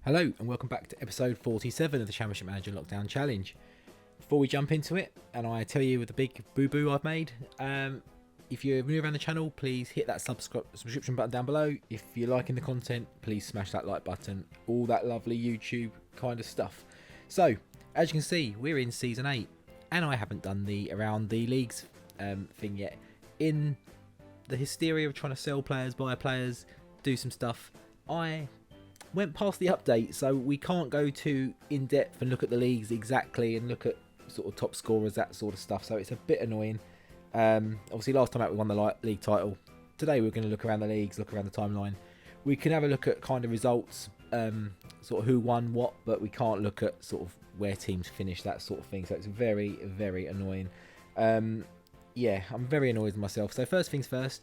Hello and welcome back to episode 47 of the Championship Manager Lockdown Challenge. Before we jump into it, and I tell you with the big boo-boo I've made, if you're new around the channel, please hit that subscription button down below. If you're liking the content, please smash that like button. All that lovely YouTube kind of stuff. So, as you can see, we're in Season 8, and I haven't done the Around the Leagues thing yet. In the hysteria of trying to sell players, buy players, do some stuff, I went past the update, so we can't go too in depth and look at the leagues exactly and look at sort of top scorers, that sort of stuff, so it's a bit annoying. Obviously last time out we won the league title. Today we're going to look around the leagues, look around the timeline. We can have a look at kind of results, sort of who won what, but we can't look at sort of where teams finish, that sort of thing, so it's very, very annoying. Yeah, I'm very annoyed with myself. So first things first,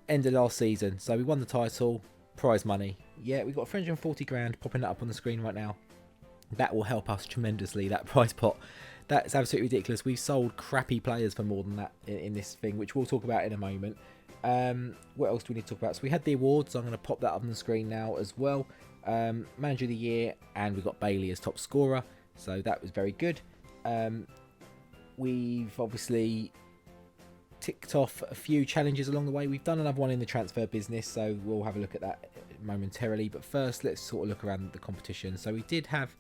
end of last season, so we won the title, prize money. Yeah, we've got 340 grand popping that up on the screen right now. That will help us tremendously, that prize pot. That's absolutely ridiculous. We've sold crappy players for more than that in this thing, which we'll talk about in a moment. What else do we need to talk about? So we had the awards. So I'm going to pop that up on the screen now as well. Manager of the Year, and we got Bailey as top scorer. So that was very good. We've obviously ticked off a few challenges along the way. We've done another one in the transfer business, so we'll have a look at that momentarily. But first, let's sort of look around the competition. So we did have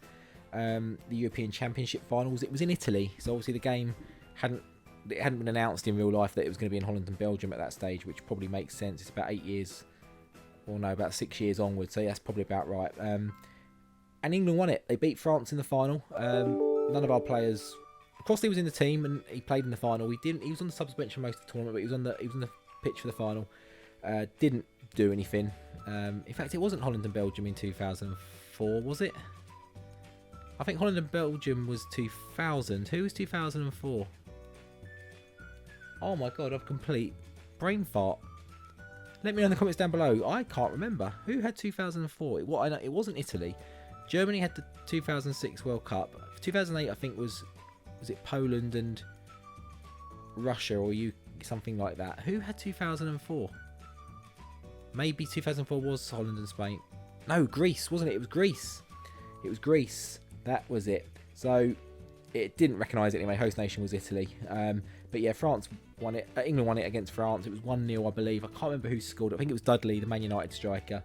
the European Championship finals. It was in Italy, so obviously the game hadn't been announced in real life that it was going to be in Holland and Belgium at that stage, which probably makes sense. It's about 8 years, or no, about 6 years onwards, so yeah, that's probably about right. And England won it. They beat France in the final. None of our players. Crossley was in the team and he played in the final. He was on the subs bench for most of the tournament, but he was on the pitch for the final. Didn't do anything. In fact, it wasn't Holland and Belgium in 2004, was it? I think Holland and Belgium was 2000. Who was 2004? Oh my god, I've complete brain fart. Let me know in the comments down below. I can't remember. Who had 2004? I know it wasn't Italy. Germany had the 2006 World Cup. 2008, I think, was it Poland and Russia or something like that? Who had 2004? Maybe 2004 was Holland and Spain. No, Greece, wasn't it? It was Greece. It was Greece. That was it. So it didn't recognise it anyway. Host nation was Italy. But yeah, France won it. England won it against France. It was 1-0, I believe. I can't remember who scored. I think it was Dudley, the Man United striker.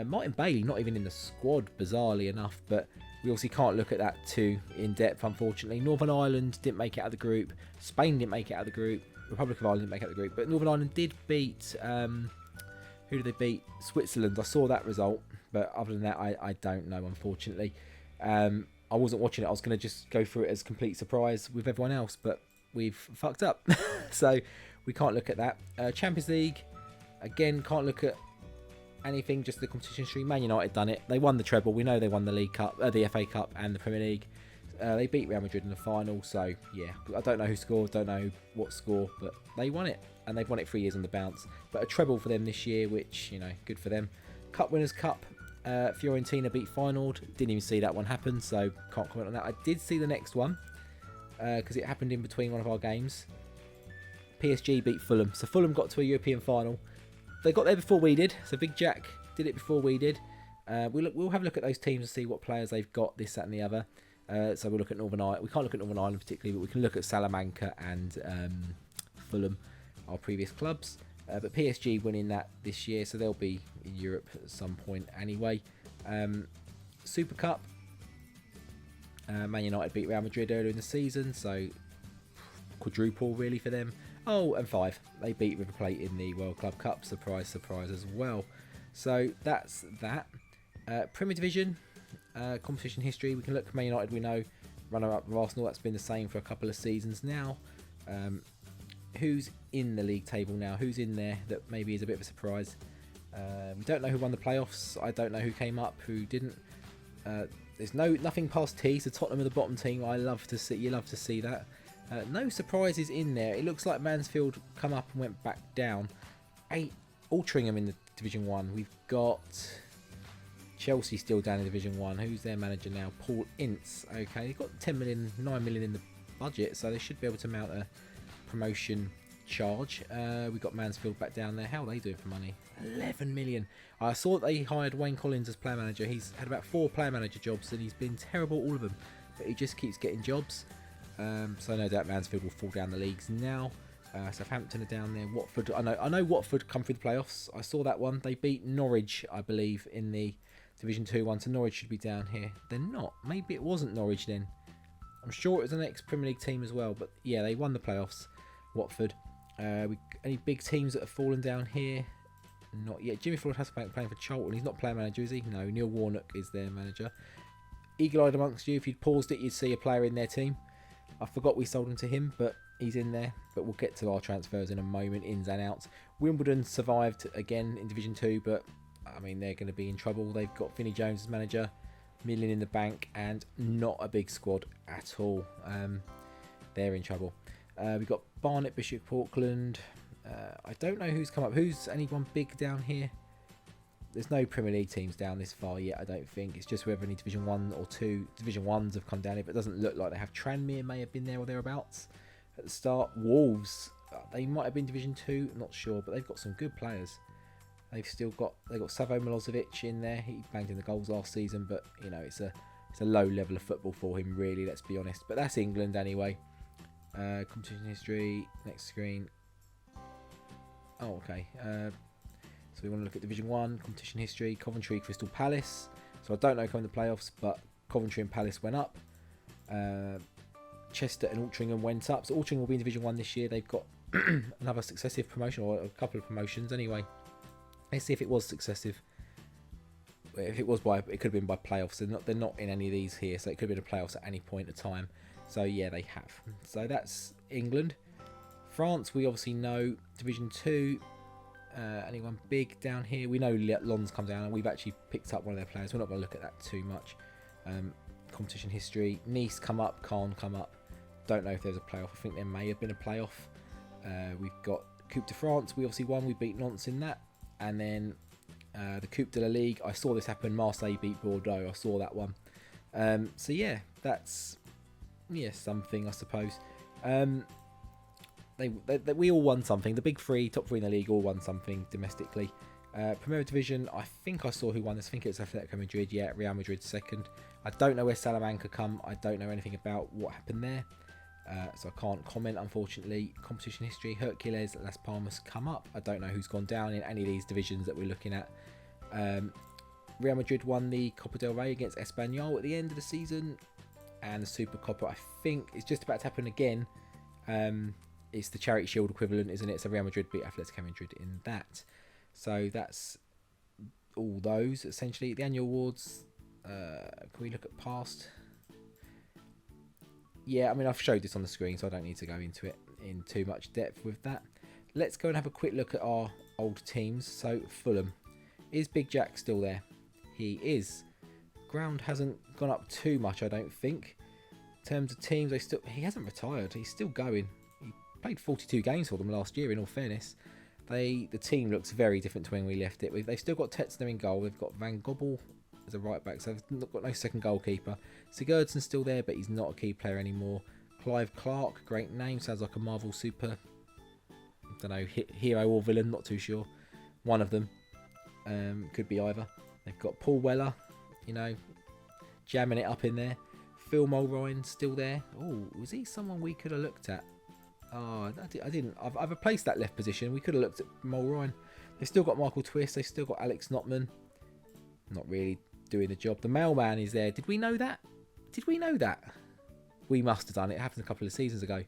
Martin Bailey, not even in the squad, bizarrely enough. But we obviously can't look at that too in depth, unfortunately. Northern Ireland didn't make it out of the group. Spain didn't make it out of the group. Republic of Ireland didn't make it out of the group. But Northern Ireland did beat... who did they beat? Switzerland. I saw that result. But other than that, I don't know, unfortunately. I wasn't watching it. I was going to just go through it as complete surprise with everyone else. But we've fucked up. So we can't look at that. Champions League. Again, can't look at anything, just the competition history. Man United done it. They won the treble. We know they won the League Cup, the FA Cup and the Premier League. They beat Real Madrid in the final. So, yeah, I don't know who scored, don't know what score, but they won it. And they've won it 3 years on the bounce. But a treble for them this year, which, you know, good for them. Cup Winners' Cup. Fiorentina beat Feyenoord. Didn't even see that one happen, so can't comment on that. I did see the next one, because it happened in between one of our games. PSG beat Fulham. So Fulham got to a European final. They got there before we did. So Big Jack did it before we did. We'll have a look at those teams and see what players they've got, this, that and the other. So we'll look at Northern Ireland. We can't look at Northern Ireland particularly, but we can look at Salamanca and Fulham, our previous clubs. But PSG winning that this year, so they'll be in Europe at some point anyway. Super Cup. Man United beat Real Madrid earlier in the season, so quadruple really for them. Oh, and 5. They beat River Plate in the World Club Cup. Surprise, surprise as well. So that's that. Premier Division, competition history. We can look at Man United, we know. Runner-up of Arsenal, that's been the same for a couple of seasons now. Who's in the league table now? Who's in there that maybe is a bit of a surprise? We don't know who won the playoffs. I don't know who came up, who didn't. There's nothing past T, so Tottenham are the bottom team. You love to see that. No surprises in there. It looks like Mansfield come up and went back down. Altrincham in the Division 1. We've got Chelsea still down in Division 1. Who's their manager now? Paul Ince. Okay, they've got 10 million, 9 million in the budget, so they should be able to mount a promotion charge. We've got Mansfield back down there. How are they doing for money? 11 million. I saw that they hired Wayne Collins as player manager. He's had about 4 player manager jobs and he's been terrible all of them. But he just keeps getting jobs. So no doubt Mansfield will fall down the leagues now. Southampton are down there. Watford, I know Watford come through the playoffs. I saw that one. They beat Norwich, I believe, in the Division 2 one. So Norwich should be down here. They're not. Maybe it wasn't Norwich then. I'm sure it was an ex-Premier League team as well. But yeah, they won the playoffs. Watford. Any big teams that have fallen down here? Not yet. Jimmy Floyd has playing for Charlton. He's not player manager, is he? No. Neil Warnock is their manager. Eagle-eyed amongst you. If you'd paused it, you'd see a player in their team. I forgot we sold him to him, but he's in there. But we'll get to our transfers in a moment, ins and outs. Wimbledon survived again in Division 2, but I mean, they're going to be in trouble. They've got Vinnie Jones as manager, million in the bank, and not a big squad at all. They're in trouble. We've got Barnet, Bishop Auckland. I don't know who's come up. Who's anyone big down here? There's no Premier League teams down this far yet, I don't think. It's just whether any Division 1 or 2 Division 1s have come down here, but it doesn't look like they have. Tranmere may have been there or thereabouts at the start. Wolves, they might have been Division 2, not sure, but they've got some good players. They've got Savo Milosevic in there. He banged in the goals last season, but you know, it's a low level of football for him, really, let's be honest. But that's England anyway. Competition history, next screen. Oh, okay. So we want to look at Division 1, competition history, Coventry, Crystal Palace. So I don't know coming the playoffs, but Coventry and Palace went up. Chester and Altrincham went up. So Altrincham will be in Division 1 this year. They've got another successive promotion, or a couple of promotions anyway. Let's see if it was successive. If it was it could have been by playoffs. They're not in any of these here, so it could have been a playoffs at any point of time. So yeah, they have. So that's England. France, we obviously know Division 2. Anyone big down here? We know Lons come down, and we've actually picked up one of their players. We're not going to look at that too much. Competition history. Nice come up, Caen come up. Don't know if there's a playoff. I think there may have been a playoff. We've got Coupe de France. We obviously won. We beat Nantes in that. And then the Coupe de la Ligue. I saw this happen. Marseille beat Bordeaux. I saw that one. So yeah, that's something, I suppose. We all won something. The big three, top 3 in the league, all won something domestically. Premier Division, I think I saw who won this. I think it was Atletico Madrid. Yeah, Real Madrid second. I don't know where Salamanca come. I don't know anything about what happened there. So I can't comment, unfortunately. Competition history, Hercules, Las Palmas come up. I don't know who's gone down in any of these divisions that we're looking at. Real Madrid won the Copa del Rey against Espanyol at the end of the season. And the Super Copa, I think, is just about to happen again. It's the Charity Shield equivalent, isn't it? So Real Madrid beat Atletico Madrid in that. So that's all those, essentially. The annual awards, can we look at past? Yeah, I mean, I've showed this on the screen, so I don't need to go into it in too much depth with that. Let's go and have a quick look at our old teams. So Fulham. Is Big Jack still there? He is. Ground hasn't gone up too much, I don't think. In terms of teams, he hasn't retired. He's still going. He played 42 games for them last year, in all fairness. The team looks very different to when we left it. They've still got Tetzner in goal. They've got Van Gobbel as a right back, so they've got no second goalkeeper. Sigurdsson's still there, but he's not a key player anymore. Clive Clark, great name, sounds like a Marvel super, I don't know, hero or villain, not too sure. One of them, could be either. They've got Paul Weller, you know, jamming it up in there. Phil Mulrine still there. Oh, was he someone we could have looked at? Oh, I didn't. I've replaced that left position. We could have looked at Mulrine. They've still got Michael Twist. They've still got Alex Notman. Not really doing the job. The mailman is there. Did we know that? Did we know that? We must have done it. It happened a couple of seasons ago.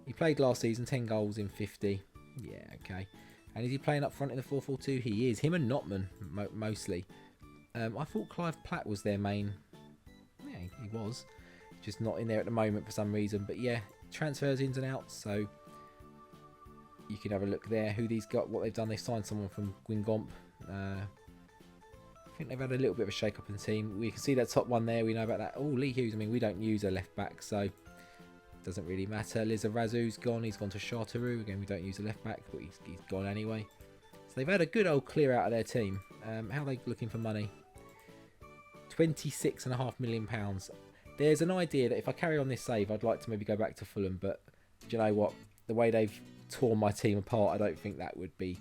He played last season, 10 goals in 50. Yeah, okay. And is he playing up front in the 4-4-2? He is. Him and Notman, mostly. I thought Clive Platt was their main. Yeah, he was. Just not in there at the moment for some reason. But yeah, transfers ins and outs. So you can have a look there. Who these got, what they've done. They signed someone from Guingamp. I think they've had a little bit of a shake-up in the team. We can see that top one there. We know about that. Oh, Lee Hughes. I mean, we don't use a left-back, so it doesn't really matter. Liza Razu's gone. He's gone to Charteroux. Again, we don't use a left-back, but he's gone anyway. So they've had a good old clear out of their team. How are they looking for money? £26.5 million. There's an idea that if I carry on this save, I'd like to maybe go back to Fulham, but do you know what? The way they've torn my team apart. I don't think that would be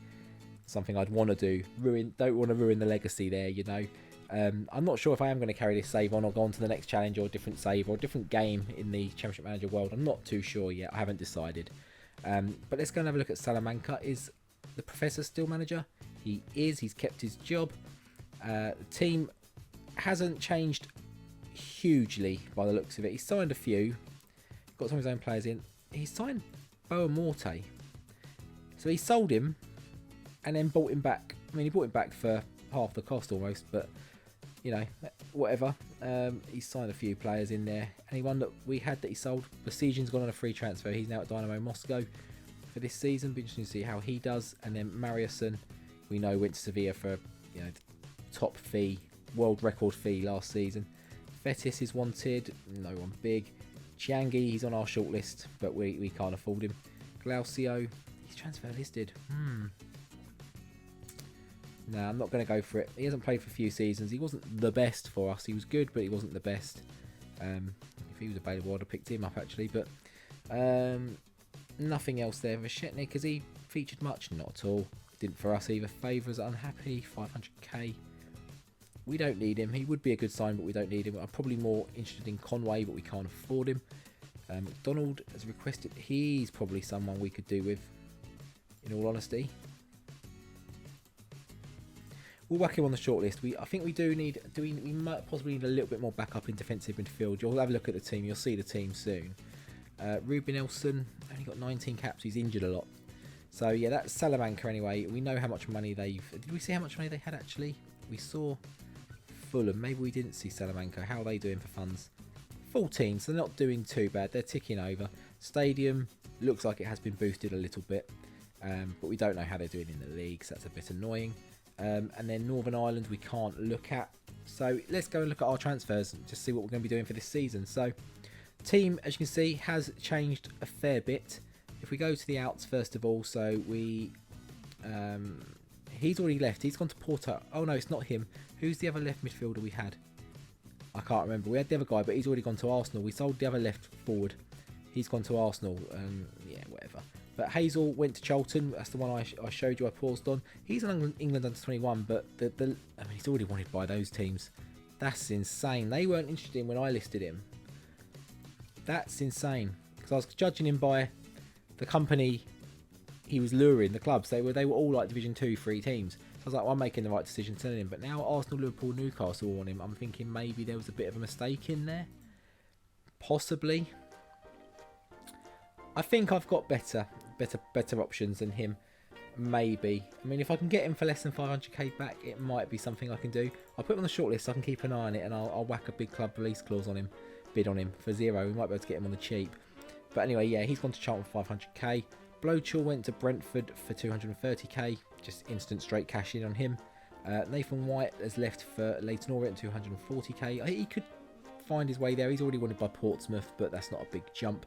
something I'd want to do. Don't want to ruin the legacy there, you know. I'm not sure if I am going to carry this save on or go on to the next challenge or a different save or a different game in the Championship Manager world. I'm not too sure yet. I haven't decided. But let's go and have a look at Salamanca. Is the Professor still manager? He is. He's kept his job. The team hasn't changed hugely by the looks of it. He's signed a few. Got some of his own players in. He signed Boa Morte. So he sold him and then bought him back. I mean, he bought him back for half the cost almost, but you know, whatever. He signed a few players in there. Anyone that we had that he sold, Besiegion's gone on a free transfer. He's now at Dynamo Moscow for this season. Be interesting to see how he does. And then Mariuson, we know, went to Sevilla for, you know, top fee, world record fee last season. Fetis is wanted, no one big. Chiangi, he's on our shortlist, but we can't afford him. Glaucio, he's transfer listed. No, I'm not going to go for it. He hasn't played for a few seasons. He wasn't the best for us. He was good, but he wasn't the best. If he was available, I'd have picked him up, actually. But nothing else there. Vashetnik, has he featured much? Not at all. Didn't for us either. Favours unhappy, 500k. We don't need him. He would be a good sign, but we don't need him. I'm probably more interested in Conway, but we can't afford him. McDonald has requested. He's probably someone we could do with, in all honesty. We'll whack him on the shortlist. I think we do need. We might possibly need a little bit more backup in defensive midfield. You'll have a look at the team. You'll see the team soon. Ruben Elson only got 19 caps. He's injured a lot. So yeah, that's Salamanca anyway. We know how much money they've. Did we see how much money they had actually? We saw Fulham. Maybe we didn't see Salamanca. How are they doing for funds? 14. So they're not doing too bad. They're ticking over. Stadium looks like it has been boosted a little bit, but we don't know how they're doing in the league. So that's a bit annoying. And then Northern Ireland we can't look at. So let's go and look at our transfers and just see what we're going to be doing for this season. So team, as you can see, has changed a fair bit. If we go to the outs first of all, so we he's already left. He's gone to Porto. Oh no, it's not him. Who's the other left midfielder we had? I can't remember. We had the other guy, but he's already gone to Arsenal. We sold the other left forward. He's gone to Arsenal. Yeah, whatever. But Hazel went to Charlton. That's the one I showed you. I paused on. He's on England under 21, but I mean, he's already wanted by those teams. That's insane. They weren't interested in when I listed him. That's insane. Because I was judging him by the company he was luring, the clubs. They were all like Division 2, 3 teams. So I was like, well, I'm making the right decision selling him. But now Arsenal, Liverpool, Newcastle want him. I'm thinking maybe there was a bit of a mistake in there. Possibly. I think I've got better options than him. Maybe. I mean, if I can get him for less than 500k back, it might be something I can do. I'll put him on the shortlist so I can keep an eye on it, and I'll whack a big club release clause on him, bid on him for 0. We might be able to get him on the cheap. But anyway, yeah, he's gone to Charlton for 500k. Blowchill went to Brentford for 230k. Just instant straight cash in on him. Nathan White has left for Leyton Orient at 240k. He could find his way there. He's already wanted by Portsmouth, but that's not a big jump.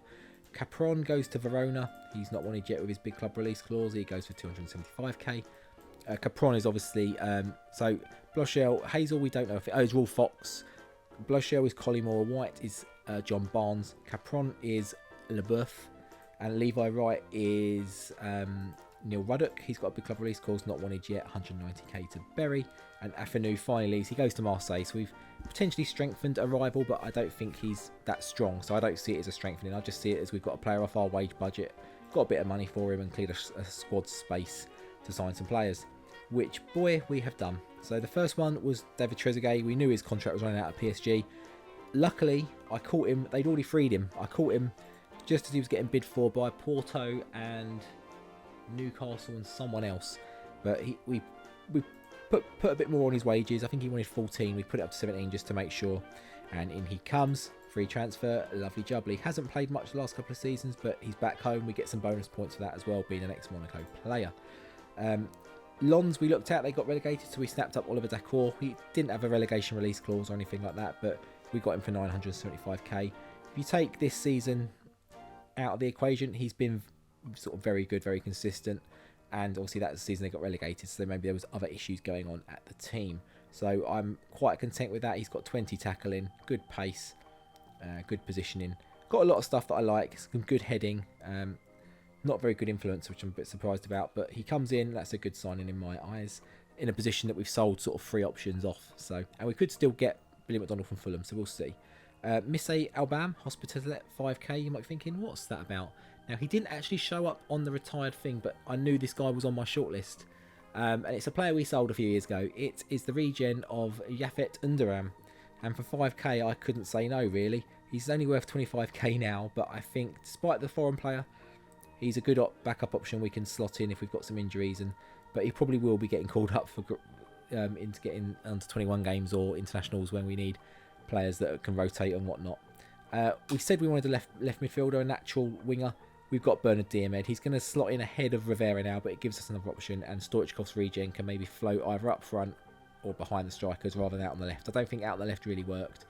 Capron goes to Verona. He's not wanted yet with his big club release clause. He goes for 275k. Capron is obviously... so, Blochel, Hazel, we don't know if... it's Raw Fox. Blochel is Collymore. White is John Barnes. Capron is LeBeuf. And Levi Wright is Neil Ruddock. He's got a big club release clause, not wanted yet. 190k to Berry. And Afenu finally, he goes to Marseille. So we've potentially strengthened a rival, but I don't think he's that strong. So I don't see it as a strengthening. I just see it as we've got a player off our wage budget, got a bit of money for him, and cleared a squad space to sign some players. Which, boy, we have done. So the first one was David Trezeguet. We knew his contract was running out at PSG. Luckily, I caught him. They'd already freed him. I caught him just as he was getting bid for by Porto and Newcastle and someone else. But we put a bit more on his wages. I think he wanted 14. We put it up to 17 just to make sure. And in he comes. Free transfer. Lovely jubbly. Hasn't played much the last couple of seasons, but he's back home. We get some bonus points for that as well, being an ex-Monaco player. Lons we looked at, they got relegated, so we snapped up Oliver Dacour. He didn't have a relegation release clause or anything like that, but we got him for 975k. If you take this season out of the equation, he's been sort of very good, very consistent, and obviously that's the season they got relegated, so maybe there was other issues going on at the team. So I'm quite content with that. He's got 20 tackling, good pace, good positioning, got a lot of stuff that I like, some good heading, Not very good influence, which I'm a bit surprised about. But he comes in, that's a good signing in my eyes, in a position that we've sold sort of 3 options off. So, and we could still get Billy McDonald from Fulham, so we'll see. Missy Albam, Hospitalet 5k, you might be thinking, what's that about? Now, he didn't actually show up on the retired thing, but I knew this guy was on my shortlist. And it's a player we sold a few years ago. It is the regen of Yafet Underam. And for 5k, I couldn't say no, really. He's only worth 25k now, but I think, despite the foreign player, he's a good backup option we can slot in if we've got some injuries. But he probably will be getting called up for into getting under 21 games or internationals when we need players that can rotate and whatnot. We said we wanted a left midfielder, a natural winger. We've got Bernard Diamed. He's going to slot in ahead of Rivera now, but it gives us another option. And Stoichkov's regen can maybe float either up front or behind the strikers rather than out on the left. I don't think out on the left really worked.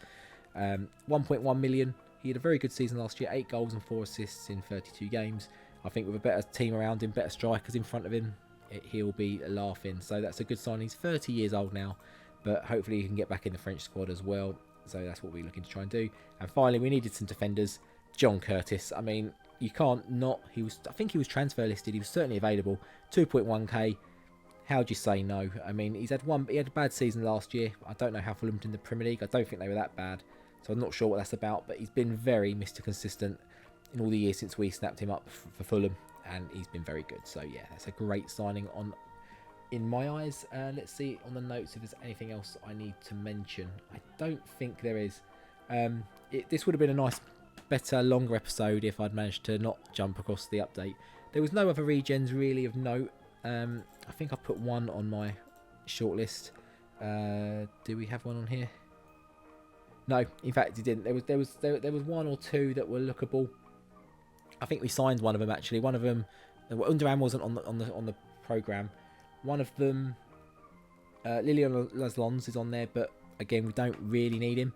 1.1 million. He had a very good season last year. 8 goals and 4 assists in 32 games. I think with a better team around him, better strikers in front of him, he'll be laughing. So that's a good sign. He's 30 years old now, but hopefully he can get back in the French squad as well. So that's what we're looking to try and do. And finally, we needed some defenders. John Curtis. I mean, you can't not. I think he was transfer listed. He was certainly available. 2.1k. How do you say no? I mean, he had a bad season last year. I don't know how Fulham did in the Premier League. I don't think they were that bad. So I'm not sure what that's about. But he's been very Mr. Consistent in all the years since we snapped him up for Fulham. And he's been very good. So yeah, that's a great signing in my eyes. Let's see on the notes if there's anything else I need to mention. I don't think there is. This would have been a nice, better, longer episode if I'd managed to not jump across the update. There was no other regens really of note. I think I put one on my shortlist. Do we have one on here? No, in fact, it didn't. There was one or two that were lookable. I think we signed one of them actually. One of them, Underam wasn't on the program. One of them, Lilian Laslons is on there, but again, we don't really need him.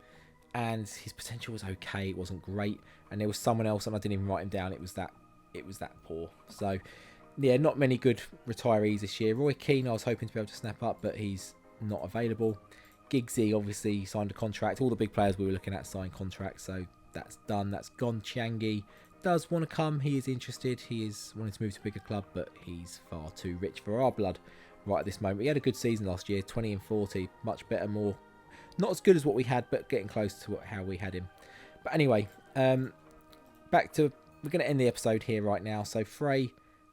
And his potential was okay. It wasn't great. And there was someone else, and I didn't even write him down. It was that poor. So yeah, not many good retirees this year. Roy Keane, I was hoping to be able to snap up, but he's not available. Giggsy obviously signed a contract. All the big players we were looking at signed contracts, so that's done. That's gone. Chiangi does want to come. He is interested. He is wanting to move to a bigger club, but he's far too rich for our blood right at this moment. He had a good season last year, 20 and 40, much better, more not as good as what we had, but getting close to how we had him. But anyway, back to, we're going to end the episode here right now. So Frey,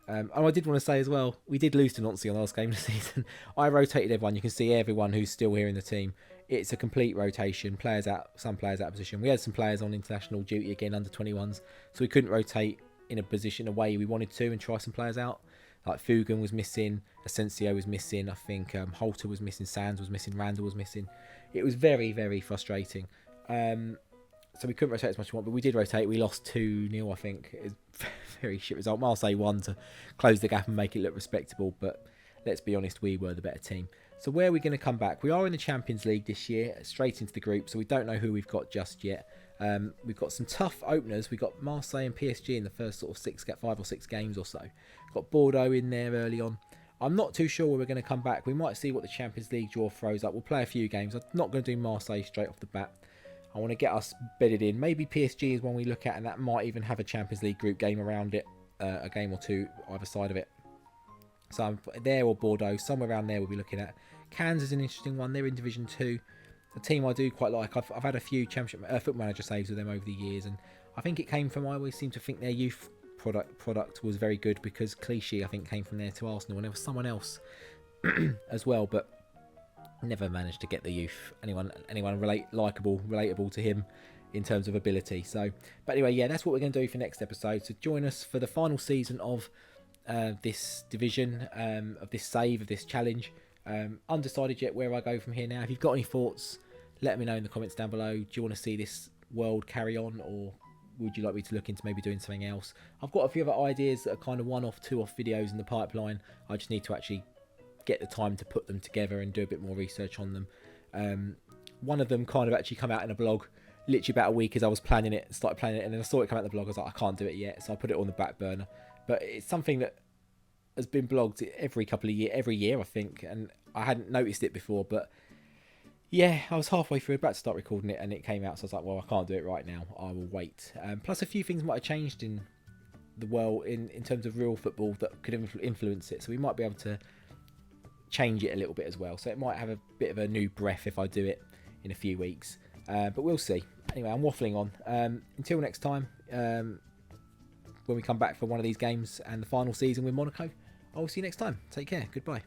and I did want to say as well, we did lose to Nancy on the last game of the season. I rotated everyone. You can see everyone who's still here in the team. It's a complete rotation. Players out, some players out of position. We had some players on international duty again, under 21s, so we couldn't rotate in a position a way we wanted to and try some players out. Like Fugan was missing, Asensio was missing, I think Holter was missing, Sands was missing, Randall was missing. It was very, very frustrating. So we couldn't rotate as much as we want, but we did rotate. We lost 2-0, I think. It was a very shit result. Marseille won to close the gap and make it look respectable, but let's be honest, we were the better team. So where are we going to come back? We are in the Champions League this year, straight into the group, so we don't know who we've got just yet. We've got some tough openers. We've got Marseille and PSG in the first sort of 5 or 6 games or so. We've got Bordeaux in there early on. I'm not too sure where we're going to come back. We might see what the Champions League draw throws up. We'll play a few games. I'm not going to do Marseille straight off the bat. I want to get us bedded in. Maybe PSG is one we look at, and that might even have a Champions League group game around it, a game or two either side of it. So I'm there, or Bordeaux, somewhere around there we'll be looking at. Cannes is an interesting one. They're in Division 2. A team I do quite like. I've had a few Championship Football Manager saves with them over the years, and I think it came from, I always seem to think their youth product was very good, because Clichy, I think, came from there to Arsenal, and there was someone else as well, but never managed to get the youth. Anyone relatable to him in terms of ability. So, but anyway, yeah, that's what we're going to do for next episode. So join us for the final season of this division, of this save, of this challenge. Undecided yet where I go from here now. If you've got any thoughts, let me know in the comments down below. Do you want to see this world carry on, or would you like me to look into maybe doing something else? I've got a few other ideas that are kind of one-off, two-off videos in the pipeline. I just need to actually get the time to put them together and do a bit more research on them. One of them kind of actually come out in a blog literally about a week as I was planning it, started planning it, and then I saw it come out in the blog. I was like, I can't do it yet, so I put it on the back burner. But it's something that has been blogged every year I think, and I hadn't noticed it before, but yeah, I was halfway through, about to start recording it, and it came out, so I was like, well, I can't do it right now, I will wait. Plus a few things might have changed in the world in terms of real football that could influence it. So we might be able to change it a little bit as well. So it might have a bit of a new breath if I do it in a few weeks. But we'll see. Anyway, I'm waffling on. Until next time, when we come back for one of these games and the final season with Monaco, I'll see you next time. Take care. Goodbye.